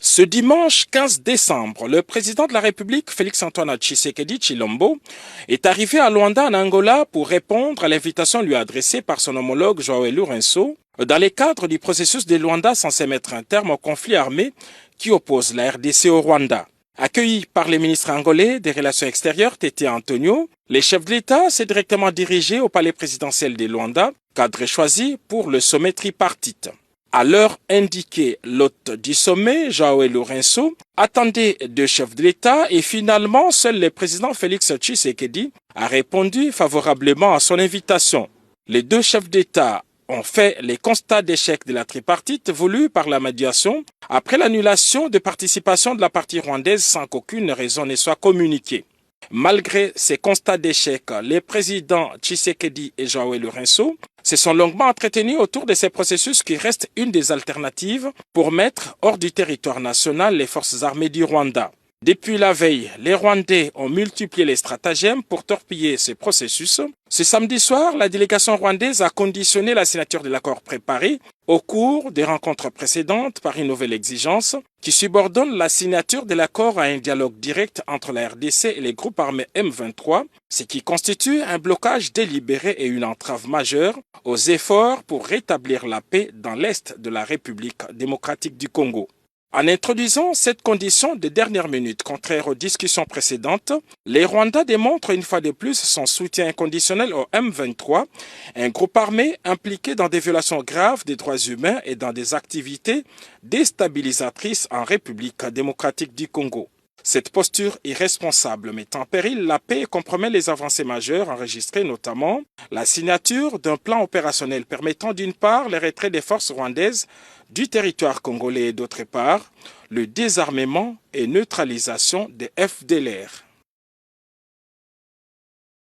Ce dimanche 15 décembre, le président de la République, Félix-Antoine Tshisekedi Tshilombo, est arrivé à Luanda, en Angola, pour répondre à l'invitation lui adressée par son homologue João Lourenço dans le cadre du processus de Luanda censé mettre un terme au conflit armé qui oppose la RDC au Rwanda. Accueilli par les ministres angolais des Relations extérieures, Tété Antonio, le chef de l'État s'est directement dirigé au palais présidentiel de Luanda, cadre choisi pour le sommet tripartite. À l'heure indiquée, l'hôte du sommet, João Lourenço, attendait deux chefs de l'État et finalement, seul le président Félix Tshisekedi a répondu favorablement à son invitation. Les deux chefs d'État ont fait les constats d'échec de la tripartite voulue par la médiation après l'annulation de participation de la partie rwandaise sans qu'aucune raison ne soit communiquée. Malgré ces constats d'échec, les présidents Tshisekedi et João Lourenço se sont longuement entretenus autour de ces processus qui restent une des alternatives pour mettre hors du territoire national les forces armées du Rwanda. Depuis la veille, les Rwandais ont multiplié les stratagèmes pour torpiller ce processus. Ce samedi soir, la délégation rwandaise a conditionné la signature de l'accord préparé au cours des rencontres précédentes par une nouvelle exigence qui subordonne la signature de l'accord à un dialogue direct entre la RDC et les groupes armés M23, ce qui constitue un blocage délibéré et une entrave majeure aux efforts pour rétablir la paix dans l'est de la République démocratique du Congo. En introduisant cette condition de dernière minute contraire aux discussions précédentes, les Rwandais démontrent une fois de plus son soutien inconditionnel au M23, un groupe armé impliqué dans des violations graves des droits humains et dans des activités déstabilisatrices en République démocratique du Congo. Cette posture irresponsable met en péril la paix et compromet les avancées majeures enregistrées, notamment la signature d'un plan opérationnel permettant d'une part le retrait des forces rwandaises du territoire congolais et d'autre part le désarmement et neutralisation des FDLR.